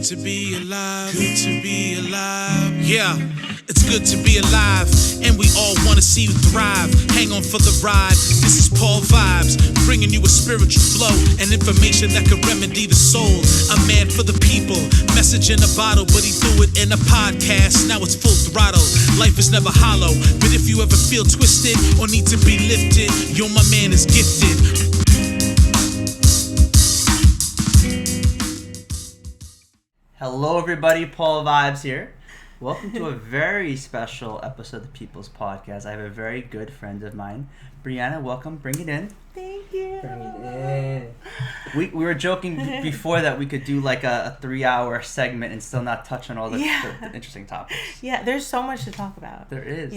good to be alive. Good to be alive. Yeah, it's good to be alive. And we all want to see you thrive. Hang on for the ride. This is Paul Vibes, bringing you a spiritual flow and information that can remedy the soul. A man for the people, message in a bottle, but he threw it in a podcast. Now it's full throttle. Life is never hollow, but if you ever feel twisted or need to be lifted, yo, my man is gifted. Hello everybody, Paul Vibes here. Welcome to a very special episode of the People's Podcast. I have a very good friend of mine, Briana. Welcome, bring it in. Thank you. Bring it in. We were joking before that we could do like a 3-hour segment and still not touch on all the interesting topics. Yeah, there's so much to talk about. There is.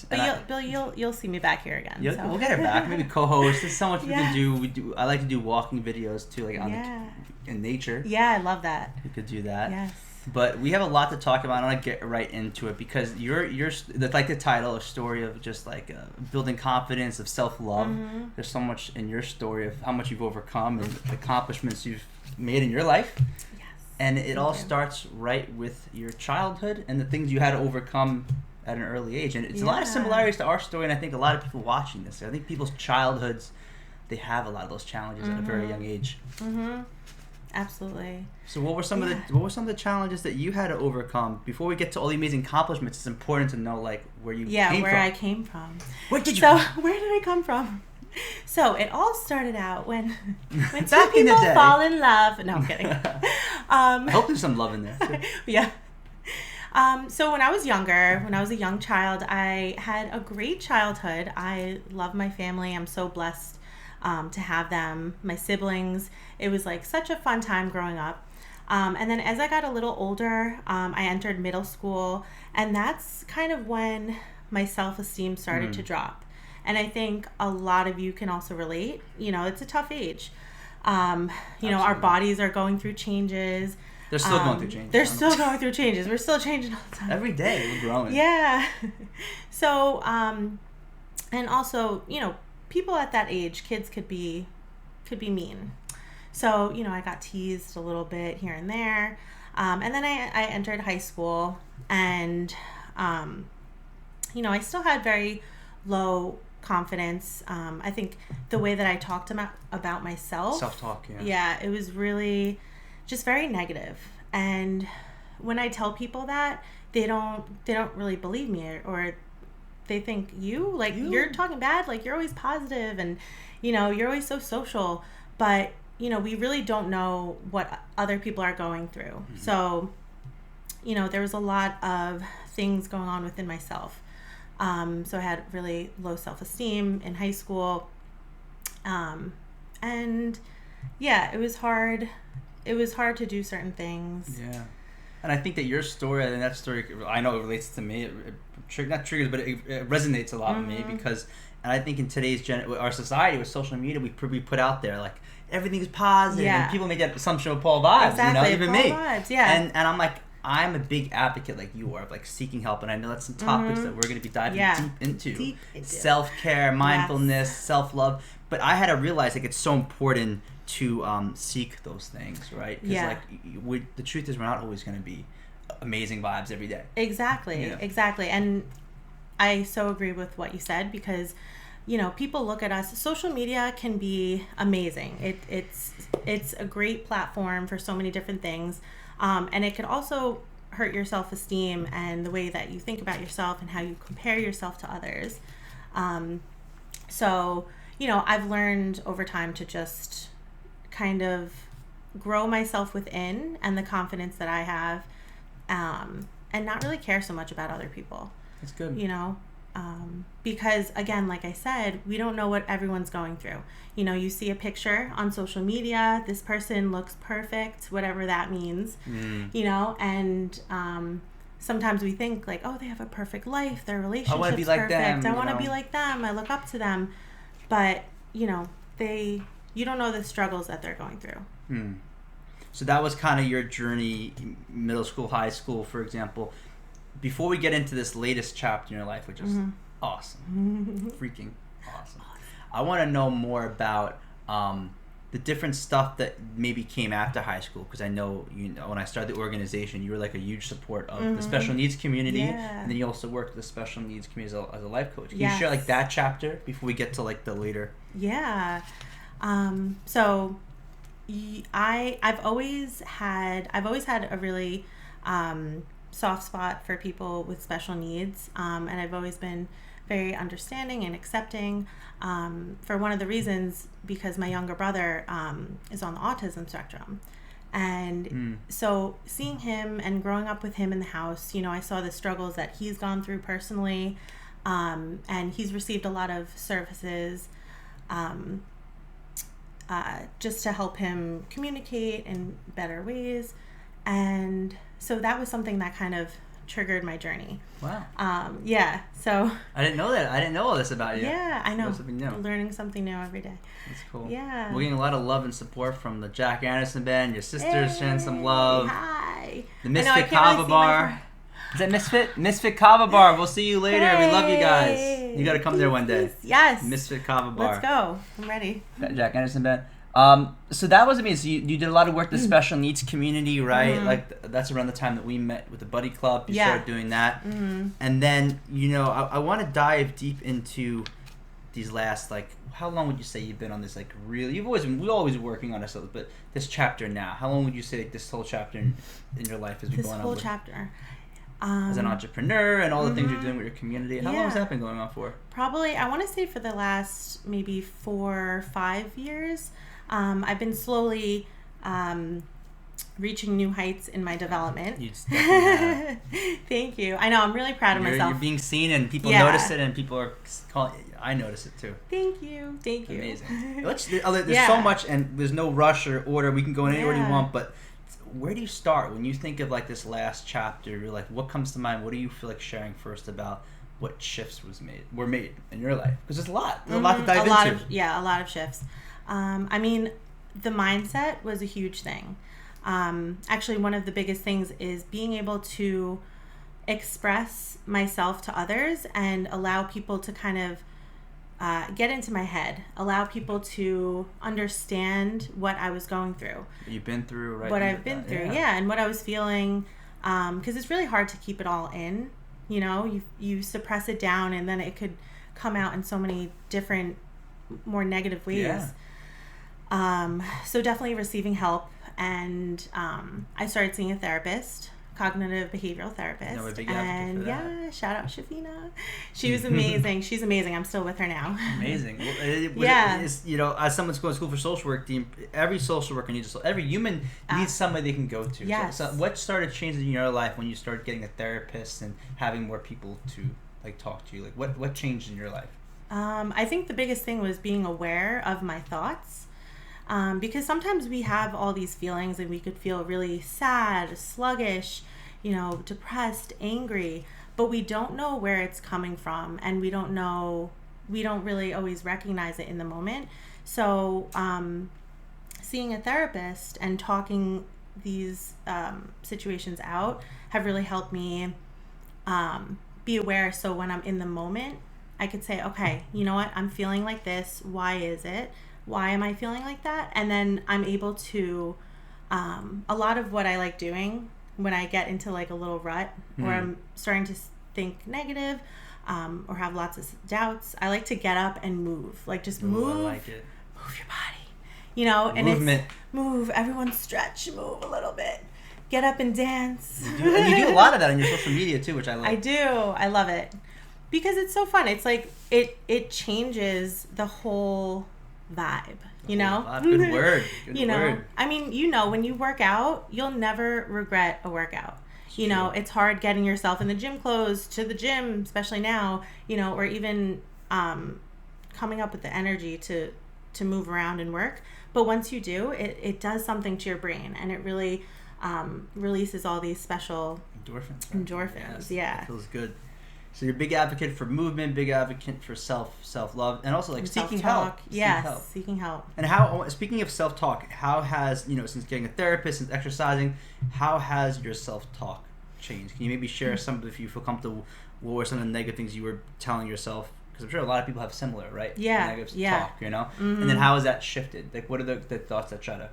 But you'll see me back here again. So. We'll get her back. Maybe co-host. There's so much we can do. I like to do walking videos too, like in nature. Yeah, I love that. We could do that. Yes. But we have a lot to talk about. I want to get right into it because you're like the title, a story of just like building confidence, of self-love. Mm-hmm. There's so much in your story of how much you've overcome and the accomplishments you've made in your life. Yes. And it all starts right with your childhood and the things you had to overcome at an early age. And it's a lot of similarities to our story, and I think a lot of people watching this, I think people's childhoods, they have a lot of those challenges at a very young age. Mm-hmm. Absolutely. So what were some of the challenges that you had to overcome? Before we get to all the amazing accomplishments, it's important to know like where you came from. I came from. Where did I come from? So it all started out when two in the people day. fall in love. No, I'm kidding. I hope there's some love in there too. Yeah. So when I was younger, when I was a young child, I had a great childhood. I love my family. I'm so blessed to have them, my siblings. It was like such a fun time growing up. And then as I got a little older, I entered middle school, and that's kind of when my self-esteem started to drop. And I think a lot of you can also relate. You know, it's a tough age. Our bodies are going through changes. They're still going through changes. They're still going through changes. We're still changing all the time. Every day we're growing. Yeah. So, and also, people at that age, kids could be mean. So, I got teased a little bit here and there. And then I entered high school, and, I still had very low confidence. I think the way that I talked about myself. Self-talk, yeah. Yeah, it was really just very negative. And when I tell people that, they don't really believe me, or they think you're talking bad, like you're always positive and you're always so social, but we really don't know what other people are going through. Mm-hmm. So there was a lot of things going on within myself. So I had really low self-esteem in high school, and it was hard to do certain things. Yeah. And I think that your story, and that story, I know it relates to me. It not triggers, but it resonates a lot with me because, and I think in today's our society with social media, we put out there like everything's positive, and people make that assumption of Paul Vibes. Exactly, even Paul me. Vibes, yeah. And I'm like, I'm a big advocate like you are of like seeking help, and I know that's some topics that we're going to be diving deep into. Self-care, mindfulness, self-love. But I had to realize like it's so important to seek those things, right? Because the truth is we're not always going to be amazing vibes every day. Exactly. And I so agree with what you said because people look at us. Social media can be amazing. It's a great platform for so many different things, and it could also hurt your self-esteem and the way that you think about yourself and how you compare yourself to others. So I've learned over time to just kind of grow myself within and the confidence that I have, and not really care so much about other people. That's good. Because again, like I said, we don't know what everyone's going through. You see a picture on social media, this person looks perfect, whatever that means, and sometimes we think like, oh, they have a perfect life, their relationship's perfect. I want to be like them. I look up to them. But, you don't know the struggles that they're going through. So that was kind of your journey, middle school, high school, for example. Before we get into this latest chapter in your life, which is awesome, freaking awesome, I want to know more about the different stuff that maybe came after high school, because I know, when I started the organization, you were like a huge support of the special needs community, and then you also worked with the special needs community as a life coach. Can you share like that chapter before we get to like the later? Yeah. So I've always had a really soft spot for people with special needs, and I've always been very understanding and accepting, for one of the reasons, because my younger brother is on the autism spectrum. And so seeing him and growing up with him in the house, I saw the struggles that he's gone through personally, and he's received a lot of services just to help him communicate in better ways. And so that was something that kind of triggered my journey. Wow. So I didn't know that. I didn't know all this about you. Yeah, I know. Something new. Learning something new every day. That's cool. Yeah. We're getting a lot of love and support from the Jack Anderson Band. Your sisters sharing some love. Hi. The Misfit Kava Bar. Is that Misfit? Misfit Kava Bar. We'll see you later. We love you guys. You got to come there one day. Yes. Misfit Kava Bar. Let's go. I'm ready. Jack Anderson Band. So that was amazing. So you did a lot of work with the special needs community, right? Like that's around the time that we met with the Buddy Club. You started doing that. And then, I want to dive deep into these last, like, how long would you say you've been on this, like, we're always working on ourselves, but this chapter now, how long would you say, like, this whole chapter in your life has been going on? This whole chapter. As an entrepreneur and all the things you're doing with your community. How long has that been going on for? Probably, I want to say for the last maybe 4 or 5 years. I've been slowly reaching new heights in my development. You just definitely have. Thank you. I know, I'm really proud of myself. You're being seen, and people notice it, and people are calling. I notice it too. Thank you. Amazing. There's so much, and there's no rush or order. We can go in any order you want, but where do you start when you think of like this last chapter? You're like, what comes to mind? What do you feel like sharing first about what shifts were made in your life? Because there's a lot. There's a lot to dive into. A lot of shifts. I mean, the mindset was a huge thing. Actually, one of the biggest things is being able to express myself to others and allow people to kind of get into my head, allow people to understand what I was going through. What you've been through, right? What I've been through, and what I was feeling, because it's really hard to keep it all in. You suppress it down, and then it could come out in so many different, more negative ways. So definitely receiving help, and I started seeing a therapist, cognitive behavioral therapist. No, we're big advocate for that. Shout out Shafina. She was amazing. She's amazing. I'm still with her now. Amazing. Well, as someone's going to school for social work, every social worker every human needs somebody they can go to. Yes. So what started changing in your life when you started getting a therapist and having more people to like talk to you? Like what changed in your life? I think the biggest thing was being aware of my thoughts. Because sometimes we have all these feelings and we could feel really sad, sluggish, depressed, angry, but we don't know where it's coming from, and we don't really always recognize it in the moment. So seeing a therapist and talking these situations out have really helped me be aware. So when I'm in the moment, I could say, okay, you know what, I'm feeling like this. Why is it? Why am I feeling like that? And then I'm able to, a lot of what I like doing when I get into like a little rut where I'm starting to think negative or have lots of doubts, I like to get up and move. Like just move. I like it. Move your body. And movement. Move. Everyone stretch, move a little bit. Get up and dance. And you do a lot of that on your social media too, which I like. I do. I love it. Because it's so fun. It's like, it changes the whole vibe, Good word. Good word. I mean, when you work out, you'll never regret a workout. It's hard getting yourself in the gym clothes to the gym, especially now, or even coming up with the energy to move around and work. But once you do, it does something to your brain, and it really releases all these special endorphins. Yes, it feels good. So you're a big advocate for movement, big advocate for self-love, and also like seeking help. Seeking help. And how, speaking of self-talk, how has, since getting a therapist, since exercising, how has your self-talk changed? Can you maybe share some, if you feel comfortable, what were some of the negative things you were telling yourself because I'm sure a lot of people have similar, right? Yeah. Negative Yeah. talk, you know. Mm-hmm. And then how has that shifted? Like, what are the thoughts that try to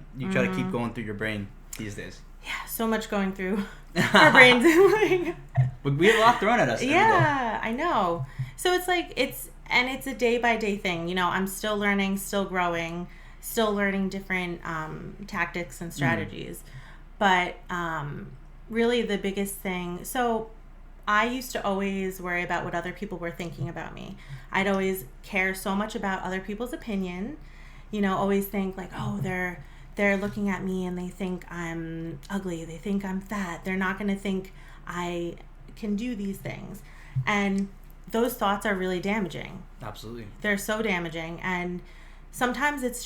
keep going through your brain these days? Yeah, so much going through our brains. We have a lot thrown at us. Yeah, I know. So it's like it's a day by day thing. You know, I'm still learning, still growing, still learning different tactics and strategies. But really, the biggest thing. So I used to always worry about what other people were thinking about me. I'd always care so much about other people's opinion. You know, always think like, oh, they're looking at me and they think I'm ugly. They think I'm fat. They're not going to think I can do these things. And those thoughts are really damaging. Absolutely. They're so damaging. And sometimes it's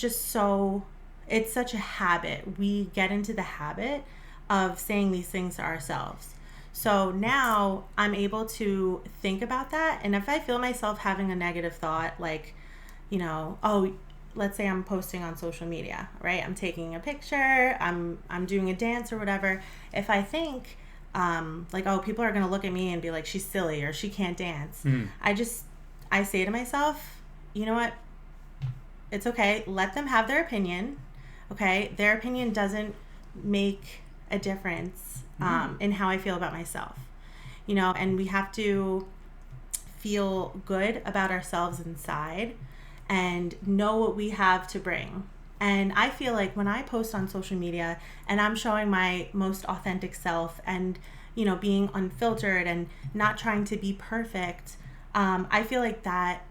such a habit. We get into the habit of saying these things to ourselves. So now I'm able to think about that. And if I feel myself having a negative thought, like, you know, oh, let's say I'm posting on social media, right? I'm taking a picture, I'm doing a dance or whatever. If I think like, oh, people are going to look at me and be like, she's silly or she can't dance. I say to myself, you know what? It's okay. Let them have their opinion. Okay. Their opinion doesn't make a difference in how I feel about myself, you know, and we have to feel good about ourselves inside and know what we have to bring. And I feel like when I post on social media and I'm showing my most authentic self and, you know, being unfiltered and not trying to be perfect, I feel like that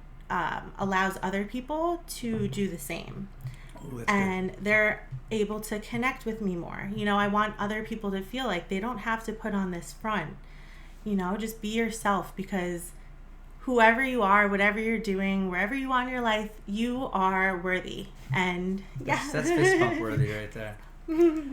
allows other people to do the same. Ooh, and good. They're able to connect with me more. You know, I want other people to feel like they don't have to put on this front. You know, just be yourself, because whoever you are, whatever you're doing, wherever you are in your life, you are worthy. And yeah, that's fist bump worthy right there.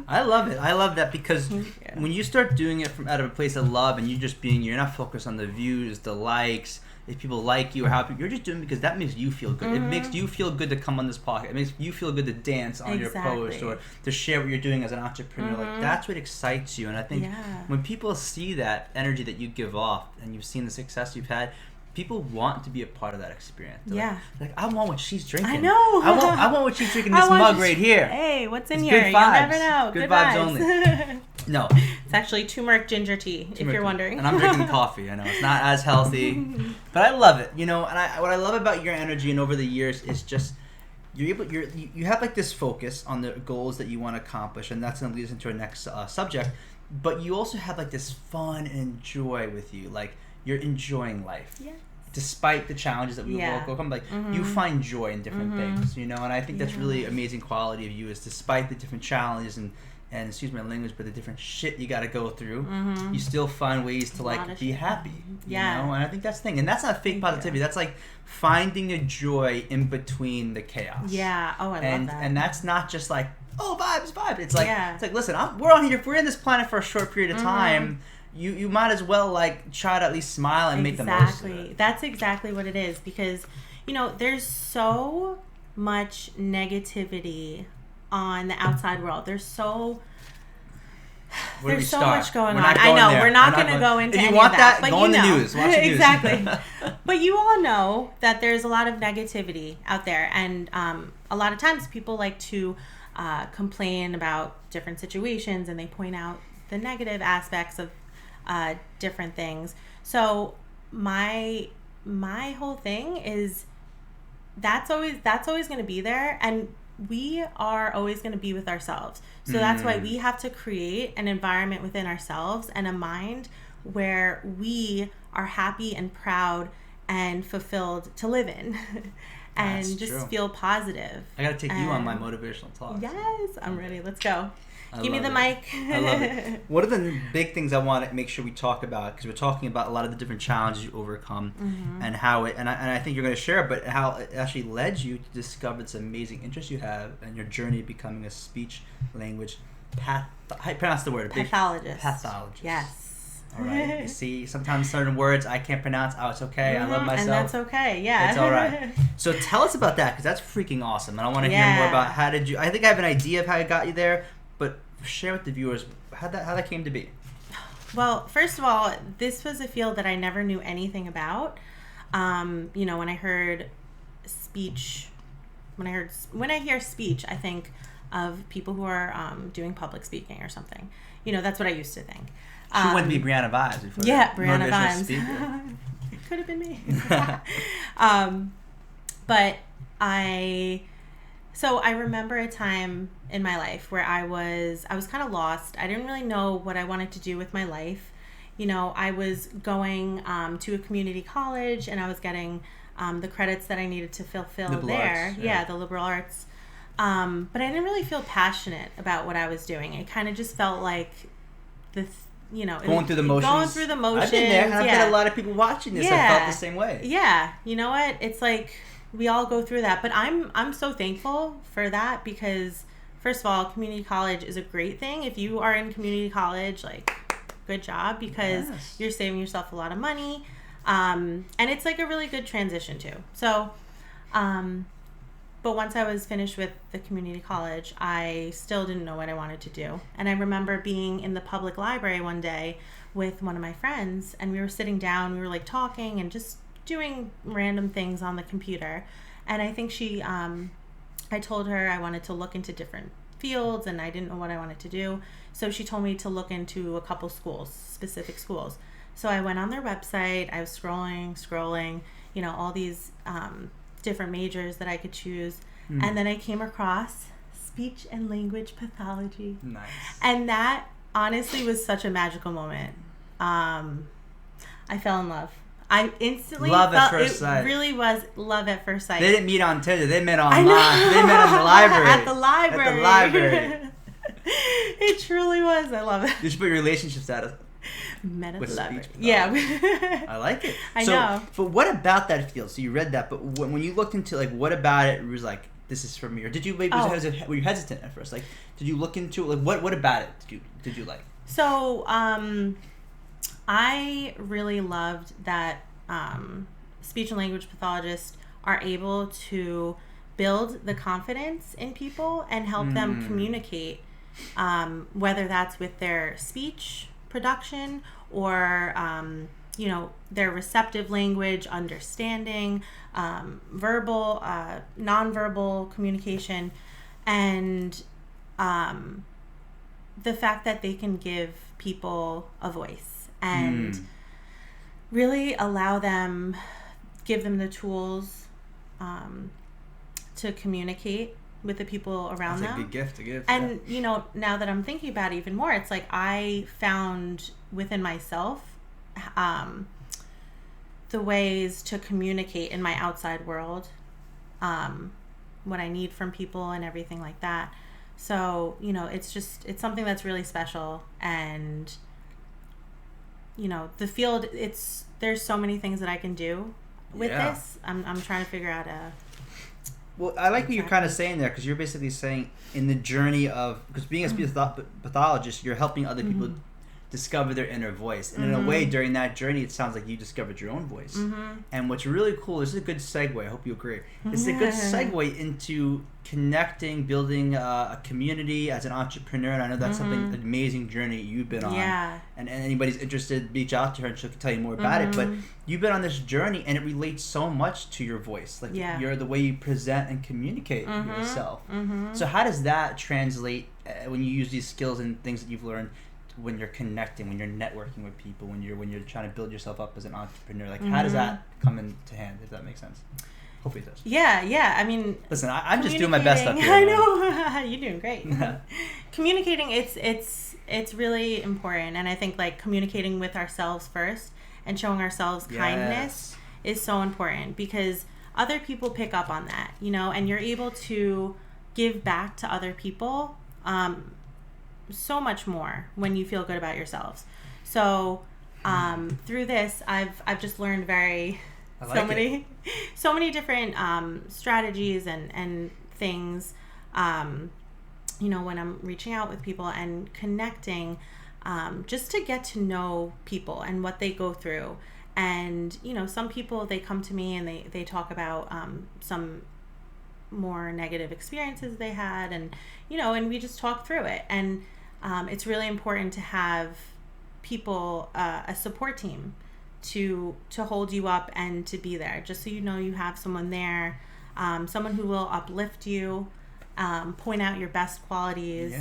I love it. I love that, because when you start doing it from out of a place of love and you're not focused on the views, the likes, if people like you or how you're just doing it because that makes you feel good. It makes you feel good to come on this podcast. It makes you feel good to dance on your post or to share what you're doing as an entrepreneur. Like, that's what excites you. And I think when people see that energy that you give off and you've seen the success you've had, people want to be a part of that experience. They're like, I want what she's drinking. I know. I want what she's drinking in this mug right here. Hey, what's in it's here? Good You'll vibes. never know. Good vibes only. No. It's actually turmeric ginger tea, if you're wondering. And I'm drinking coffee. I know it's not as healthy, but I love it. You know, and what I love about your energy and over the years is just you have like this focus on the goals that you want to accomplish, and that's going to lead us into our next subject. But you also have like this fun and joy with you, like you're enjoying life. Yeah. Despite the challenges that we will overcome, like you find joy in different things, you know, and I think that's really amazing quality of you, is despite the different challenges and excuse my language, but the different shit you got to go through, you still find ways to like be happy, you know, and I think that's the thing, and that's not fake positivity. That's like finding a joy in between the chaos. Yeah. Oh, I love that. And that's not just like, oh, vibes. It's like, listen, we're on here. If we're in this planet for a short period of time, you might as well like try to at least smile and make the most of it. That's exactly what it is, because, you know, there's so much negativity on the outside world. There's so much going on. I know we're not going to go into any of that. But go on the news. Watch the news. Exactly. But you all know that there's a lot of negativity out there, and a lot of times people like to complain about different situations, and they point out the negative aspects of different things. So my whole thing is that's always going to be there, and we are always going to be with ourselves. So that's why we have to create an environment within ourselves and a mind where we are happy and proud and fulfilled to live in. And that's just true. Feel positive. I gotta take you on my motivational talk. Yes, I'm ready. Let's go. Give me the mic. I love it. What are the big things I want to make sure we talk about? Because we're talking about a lot of the different challenges you overcome and how it, and I think you're going to share, but how it actually led you to discover this amazing interest you have and your journey of becoming a speech-language how do you pronounce the word? Pathologist. Yes. All right. You see, sometimes certain words I can't pronounce. Oh, it's okay. I love myself. And that's okay. Yeah. It's all right. So tell us about that, because that's freaking awesome. And I want to hear more about how did you, I think I have an idea of how it got you there, but share with the viewers how that came to be. Well, first of all, this was a field that I never knew anything about. You know, when I heard speech, when I hear speech, I think of people who are doing public speaking or something. You know, that's what I used to think. She wouldn't be Briana Vibes before. Yeah, Briana Vibes. It could have been me. But I remember a time in my life where I was kind of lost. I didn't really know what I wanted to do with my life. You know, I was going to a community college, and I was getting the credits that I needed to fulfill there. Arts, yeah, the liberal arts. But I didn't really feel passionate about what I was doing. It kind of just felt like going through the motions. I've been there, and I've got a lot of people watching this that felt the same way. Yeah, you know what? It's like we all go through that, but I'm so thankful for that because, first of all, community college is a great thing. If you are in community college, like, good job, because you're saving yourself a lot of money, and it's like a really good transition too. So, but once I was finished with the community college, I still didn't know what I wanted to do. And I remember being in the public library one day with one of my friends, and we were sitting down, we were like talking and just doing random things on the computer. And I think I told her I wanted to look into different fields and I didn't know what I wanted to do. So she told me to look into a couple schools, specific schools. So I went on their website, I was scrolling, you know, all these different majors that I could choose. And then I came across speech and language pathology. Nice. And that honestly was such a magical moment. I fell in love. I instantly sight. It really was love at first sight. They didn't meet on Tinder. They met online. They met in the library. At the library. At the library. It truly was. I love it. You should put your relationship status. Met at the library. Yeah. I like it. I know. But what about that field? So you read that, but when you looked into, like, what about it was like, this is for me? Or did you, were you hesitant at first? Like, did you look into it? Like, what about it did you like? So, I really loved that speech and language pathologists are able to build the confidence in people and help them communicate, whether that's with their speech production or you know, their receptive language, understanding, verbal, nonverbal communication, and the fact that they can give people a voice and really give them the tools to communicate with the people around them. That's a good gift to give. And, you know, now that I'm thinking about it even more, it's like I found within myself the ways to communicate in my outside world, what I need from people and everything like that. So, you know, it's something that's really special. And, you know, the field, there's so many things that I can do with this. I'm trying to figure out Well, I like what you're kind of saying there, because you're basically saying in the journey of, because being a speech pathologist, you're helping other people discover their inner voice. And in a way, during that journey, it sounds like you discovered your own voice. And what's really cool, this is a good segue, I hope you agree. This is a good segue into connecting, building a community as an entrepreneur. And I know that's something, an amazing journey you've been on. Yeah. And anybody's interested, reach out to her and she'll tell you more about it. But you've been on this journey and it relates so much to your voice. Like you're the way you present and communicate yourself. So how does that translate when you use these skills and things that you've learned when you're connecting, when you're networking with people, when you're trying to build yourself up as an entrepreneur? Like how does that come into hand, if that makes sense? Hopefully it does. Yeah. I mean, listen, I'm just doing my best up here. I know. You're doing great. Communicating, it's really important. And I think, like, communicating with ourselves first and showing ourselves kindness is so important, because other people pick up on that, you know, and you're able to give back to other people so much more when you feel good about yourselves. So through this, I've just learned so many different strategies and things, you know, when I'm reaching out with people and connecting, just to get to know people and what they go through. And, you know, some people, they come to me and they talk about some more negative experiences they had, and, you know, and we just talk through it. And it's really important to have people, a support team, to hold you up and to be there, just so you know you have someone there, someone who will uplift you, point out your best qualities.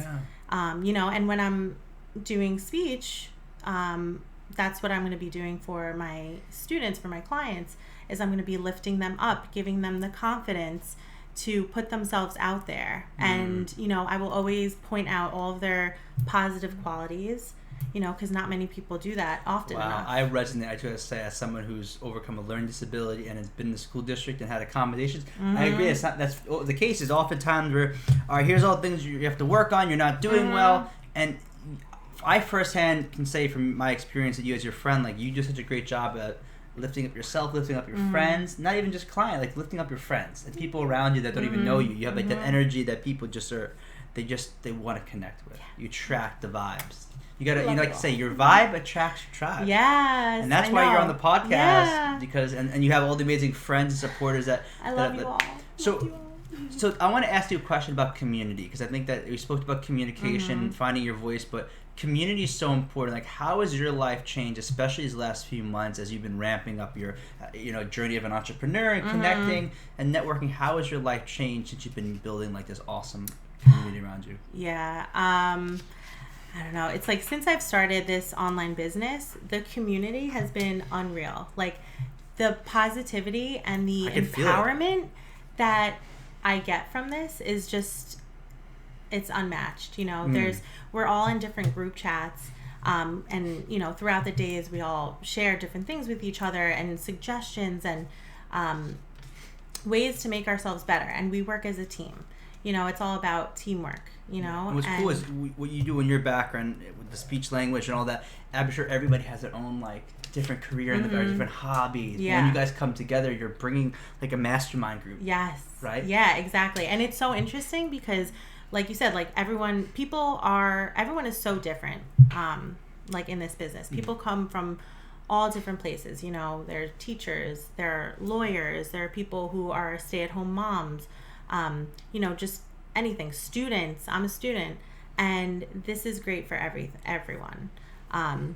You know, and when I'm doing speech, that's what I'm going to be doing for my students, for my clients, is I'm going to be lifting them up, giving them the confidence to put themselves out there. And, you know, I will always point out all of their positive qualities, you know, because not many people do that often enough. I resonate. I try to say, as someone who's overcome a learning disability and has been in the school district and had accommodations, I agree. It's not, that's the case. Is oftentimes where, all right, here's all the things you have to work on. You're not doing well. And I firsthand can say from my experience that you as your friend, like, you do such a great job at lifting up yourself, lifting up your friends, not even just clients, like lifting up your friends and people around you that don't even know you. You have like that energy that people just are, they want to connect with. You attract the vibes. You gotta, you like to say, your vibe attracts your tribe. Yes, and that's why you're on the podcast, because and you have all the amazing friends and supporters that I love you all. So I want to ask you a question about community, because I think that we spoke about communication, finding your voice, but community is so important. Like, how has your life changed, especially these last few months as you've been ramping up your journey of an entrepreneur and connecting and networking? How has your life changed since you've been building like this awesome community around you? I don't know. It's like, since I've started this online business, the community has been unreal. Like, the positivity and the empowerment that I get from this is just, it's unmatched. You know, we're all in different group chats. And, you know, throughout the days, we all share different things with each other and suggestions and ways to make ourselves better. And we work as a team. You know, it's all about teamwork, you know. And what's cool is what you do in your background with the speech language and all that. I'm sure everybody has their own, like, different career and different hobbies. Yeah. When you guys come together, you're bringing, like, a mastermind group. Yes. Right? Yeah, exactly. And it's so interesting because, like you said, like, everyone is so different, like, in this business. People come from all different places. You know, there are teachers, there are lawyers, there are people who are stay-at-home moms, you know, just anything. Students. I'm a student, and this is great for everyone. And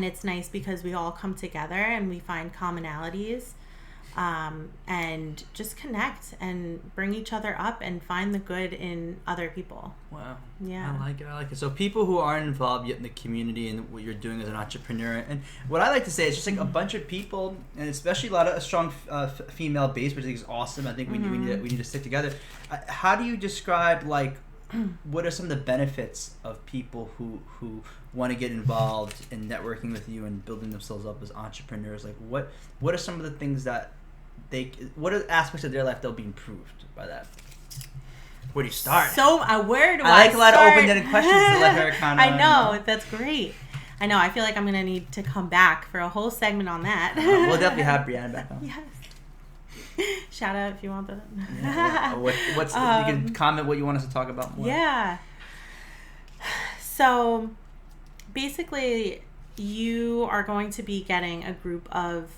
it's nice because we all come together and we find commonalities, and just connect and bring each other up and find the good in other people. Wow. Yeah. I like it. So people who aren't involved yet in the community and what you're doing as an entrepreneur, and what I like to say is just like a bunch of people, and especially a lot of a strong female base, which I think is awesome. I think we need to stick together. How do you describe, like, what are some of the benefits of people who want to get involved in networking with you and building themselves up as entrepreneurs? Like, what are some of the things that what are aspects of their life that'll be improved by that? Where do you start? So, where do I like start? a lot of open-ended questions to let her kind of... I know, that's great. I know, I feel like I'm going to need to come back for a whole segment on that. We'll definitely have Briana back on. Yes. Shout out if you want that. Yeah. What's you can comment what you want us to talk about more. Yeah. So, basically, you are going to be getting a group of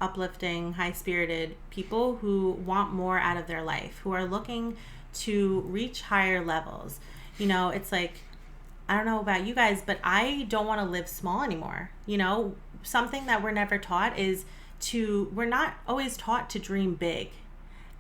uplifting, high-spirited people who want more out of their life, who are looking to reach higher levels. You know, it's like, I don't know about you guys, but I don't want to live small anymore. You know, something that we're never taught is we're not always taught to dream big.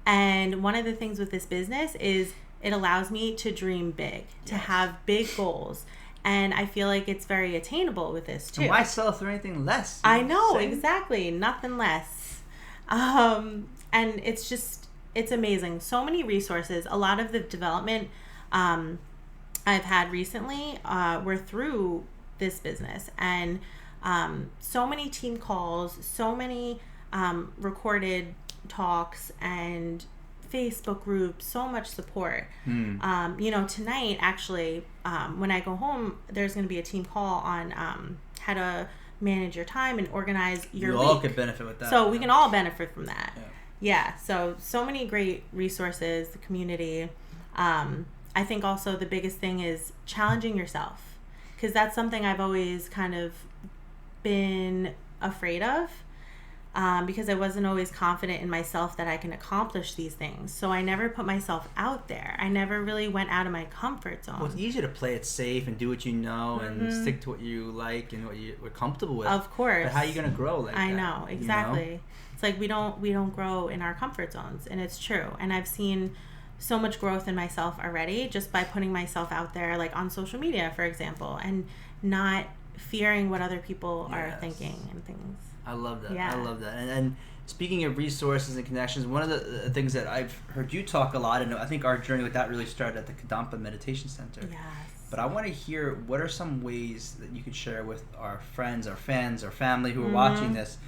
And one of the things with this business is it allows me to dream big, to have big goals. And I feel like it's very attainable with this too. And why sell for anything less? I know, exactly. Nothing less. And it's amazing. So many resources. A lot of the development I've had recently were through this business. And so many team calls, so many recorded talks and Facebook groups, so much support. You know, tonight, actually, when I go home, there's going to be a team call on how to manage your time and organize your week. We all could benefit with that. So we can all benefit from that. Yeah. So many great resources, the community. I think also the biggest thing is challenging yourself, because that's something I've always kind of been afraid of. because I wasn't always confident in myself that I can accomplish these things. So I never put myself out there. I never really went out of my comfort zone. Well, it's easier to play it safe and do what you know and stick to what you like and what you're comfortable with. Of course. But how are you going to grow like that? I know, exactly. It's like we don't grow in our comfort zones, and it's true. And I've seen so much growth in myself already just by putting myself out there, like on social media, for example, and not fearing what other people are thinking and things. I love that. Yeah. I love that. And speaking of resources and connections, one of the things that I've heard you talk a lot, and I think our journey with that really started at the Kadampa Meditation Center. Yes. But I want to hear, what are some ways that you could share with our friends, our fans, our family who are watching this?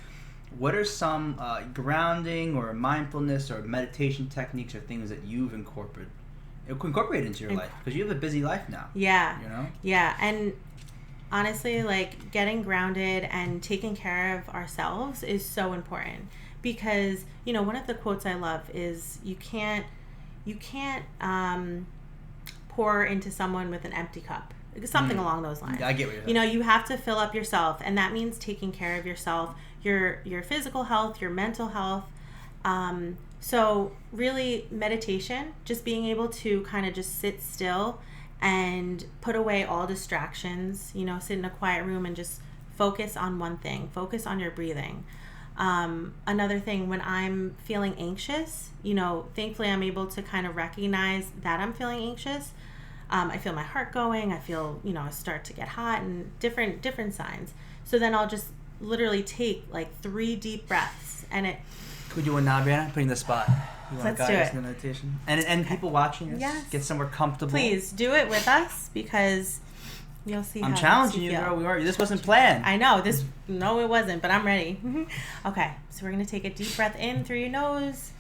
What are some grounding or mindfulness or meditation techniques or things that you've incorporated into your life? Because you have a busy life now. Yeah. You know? Yeah. And honestly, like, getting grounded and taking care of ourselves is so important, because, you know, one of the quotes I love is you can't pour into someone with an empty cup. Something along those lines. I get what you're saying. You know, you have to fill up yourself, and that means taking care of yourself, your physical health, your mental health. So really, meditation, just being able to kind of just sit still and put away all distractions, you know, sit in a quiet room and just focus on one thing, focus on your breathing. Another thing, when I'm feeling anxious, you know, thankfully I'm able to kind of recognize that I'm feeling anxious. I feel my heart going, I feel, you know, I start to get hot and different signs. So then I'll just literally take like 3 deep breaths, and it... Could you do one now, Briana? Putting the spot. You want Let's to do guide us it. in the meditation? And people watching us, get somewhere comfortable. Please do it with us, because you'll see. I'm how challenging you, feel. girl. This wasn't planned. I know this. No, it wasn't, but I'm ready. Okay, so we're gonna take a deep breath in through your nose,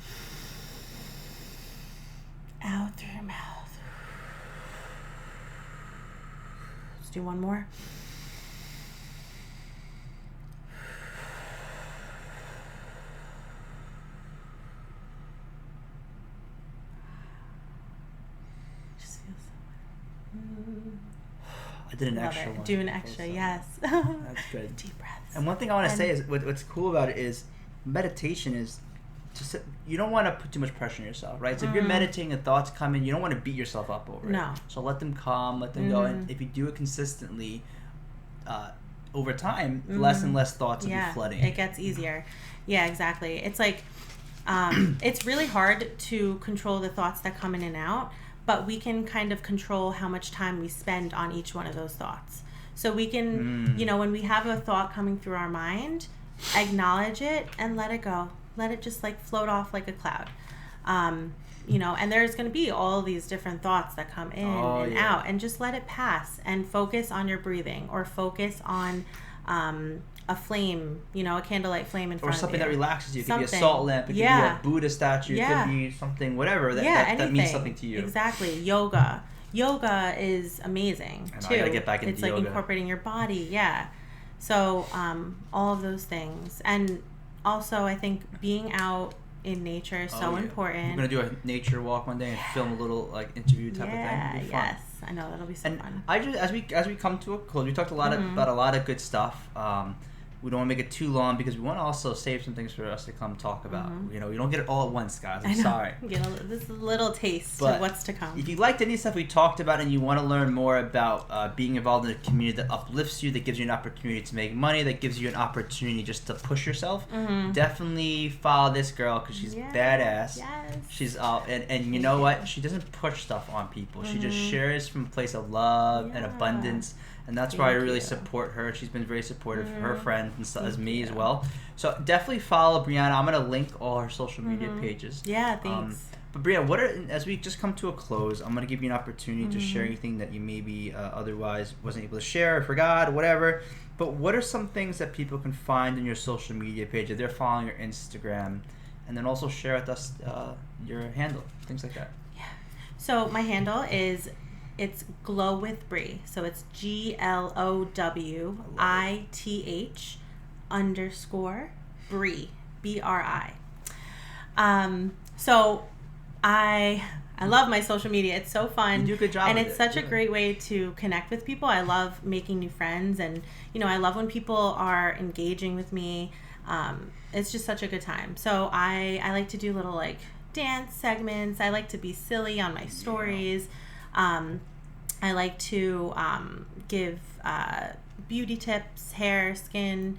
out through your mouth. Let's do one more. I did an Love extra it. one. Do an extra, yes. That's good. Deep breaths. And one thing I want to say is, what's cool about it is, meditation is, you don't want to put too much pressure on yourself, right? So if you're meditating and thoughts come in, you don't want to beat yourself up over it. No. So let them come, let them go. And if you do it consistently, over time, less and less thoughts will be flooding. It gets easier. Yeah, exactly. It's like, it's really hard to control the thoughts that come in and out, but we can kind of control how much time we spend on each one of those thoughts. So we can, you know, when we have a thought coming through our mind, acknowledge it and let it go. Let it just like float off like a cloud. You know, and there's going to be all these different thoughts that come in and out, and just let it pass and focus on your breathing, or focus on a flame, you know, a candlelight flame in front of you. Or something that relaxes you. It could be a salt lamp, it could be a Buddha statue, it could be something, whatever, that means something to you. Exactly. Yoga is amazing too. I gotta get back into yoga. It's like incorporating your body, So all of those things. And also, I think being out in nature is so important. We're gonna do a nature walk one day and film a little like interview type of thing. It'll be fun. Yes, I know, that'll be so fun. I just as we come to a close, we talked a lot about a lot of good stuff. We don't want to make it too long, because we want to also save some things for us to come talk about. You know, we don't get it all at once, guys. I'm sorry. This is a little taste but of what's to come. If you liked any stuff we talked about and you want to learn more about being involved in a community that uplifts you, that gives you an opportunity to make money, that gives you an opportunity just to push yourself, definitely follow this girl, because she's badass. Yes. She's and you know what? She doesn't push stuff on people. She just shares from a place of love and abundance. And that's why I really support her. She's been very supportive of her friends and so, as me as well. So definitely follow Briana. I'm going to link all her social media pages. Yeah, thanks. But Briana, as we just come to a close, I'm going to give you an opportunity to share anything that you maybe otherwise wasn't able to share or forgot or whatever. But what are some things that people can find in your social media page if they're following your Instagram? And then also share with us your handle, things like that. Yeah. So my handle is... It's Glow with Brie. So it's GLOWITH_Brie, BRI. So I love my social media. It's so fun. You do a good job. And it's such a great way to connect with people. I love making new friends, and you know, I love when people are engaging with me. It's just such a good time. So I like to do little like dance segments. I like to be silly on my stories. I like to give beauty tips, hair, skin,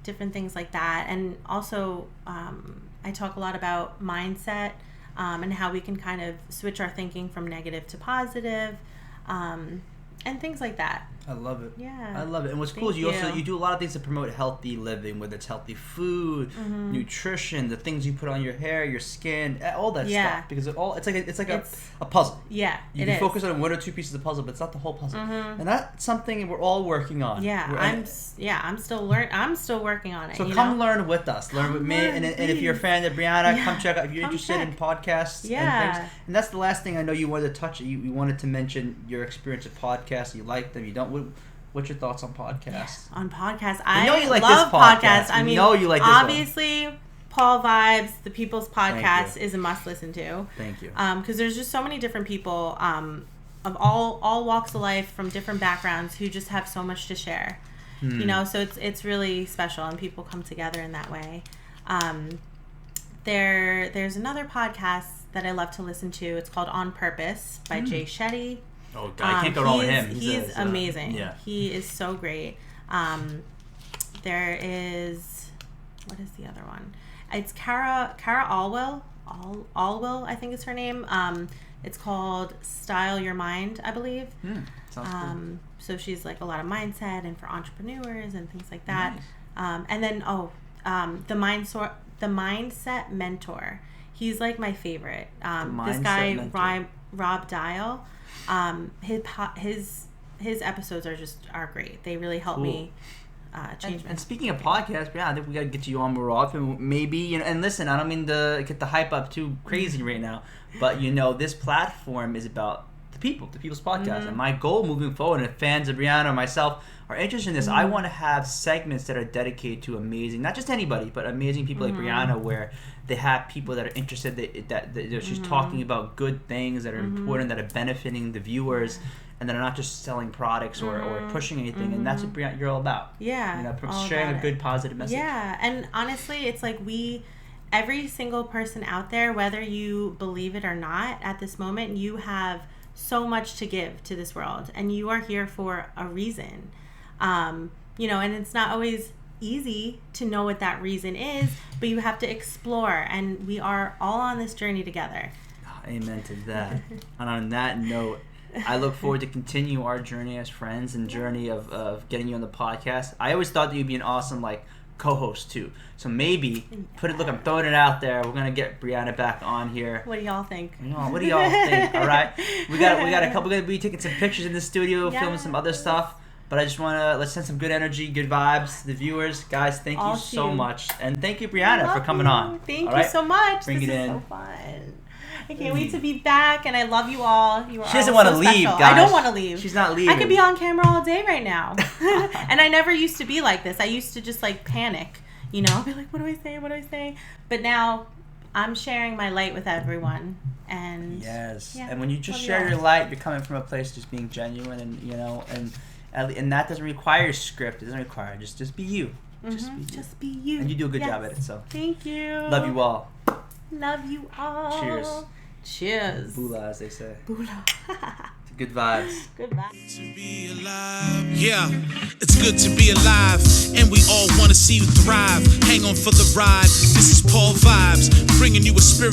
different things like that. And also I talk a lot about mindset and how we can kind of switch our thinking from negative to positive, and things like that. I love it. Yeah. I love it. And what's cool is you do a lot of things to promote healthy living, whether it's healthy food, nutrition, the things you put on your hair, your skin, all that stuff. Because it's like a puzzle. Yeah. You can focus on one or two pieces of the puzzle, but it's not the whole puzzle. And that's something we're all working on. Yeah. I'm still working on it. So come learn with us. Learn with me. And if you're a fan of Briana, come check out if you're interested in podcasts and things. And that's the last thing I know you wanted to touch. You wanted to mention your experience with podcasts. You like them, you don't. What's your thoughts on podcasts? Yeah, on podcasts, I know you like love this podcast. I mean, you like this obviously, Paul Vibes, the People's Podcast, is a must listen to. Thank you. Because there's just so many different people of all walks of life from different backgrounds who just have so much to share. You know, so it's really special, and people come together in that way. There's another podcast that I love to listen to. It's called On Purpose by Jay Shetty. Oh, God, I can't go wrong with him. He's amazing. He is so great. There is, what is the other one? It's Cara Alwell. Alwell, I think is her name. It's called Style Your Mind, I believe. Sounds cool. So she's like a lot of mindset and for entrepreneurs and things like that. Nice. And then the Mindset Mentor. He's like my favorite. This guy Rob Dial. His episodes are great. They really help me change. And speaking of podcasts, I think we gotta get you on more often. Maybe and listen, I don't mean to get the hype up too crazy right now, but this platform is about the people's podcast. And my goal moving forward, and if fans of Briana or myself are interested in this, I want to have segments that are dedicated to amazing, not just anybody, but amazing people like Briana, where they have people that are interested, that she's talking about good things that are important, that are benefiting the viewers, and that are not just selling products or pushing anything. And that's what Briana, you're all about. Yeah. Sharing a good, positive message. Yeah. And honestly, it's like every single person out there, whether you believe it or not, at this moment, you have so much to give to this world, and you are here for a reason. And it's not always easy to know what that reason is, but you have to explore, and we are all on this journey together. Amen to that. And on that note, I look forward to continue our journey as friends and journey of getting you on the podcast. I always thought that you'd be an awesome co-host too. So maybe look, I'm throwing it out there. We're gonna get Briana back on here. What do y'all think? What do y'all think? All right, we got a couple. We're gonna be taking some pictures in the studio, filming some other stuff. But I just let's send some good energy, good vibes to the viewers, guys. Thank you so much, and thank you, Briana, for coming on. Thank you so much. This is so fun. I can't wait to be back, and I love you all. You are she doesn't want to leave, guys. I don't want to leave. She's not leaving. I could be on camera all day right now. And I never used to be like this. I used to just panic. I'll be like, what do I say? What do I say? But now I'm sharing my light with everyone. And yes. And when you just share your light, you're coming from a place just being genuine, and that doesn't require a script. It doesn't require just be you. Just be you. And you do a good job at it. So thank you. Love you all. Love you all. Cheers. Cheers. Bula, as they say. Bula. Good vibes. Good vibes. To be alive. Yeah, it's good to be alive, and we all want to see you thrive. Hang on for the ride. This is Paul Vibes, bringing you a spirit.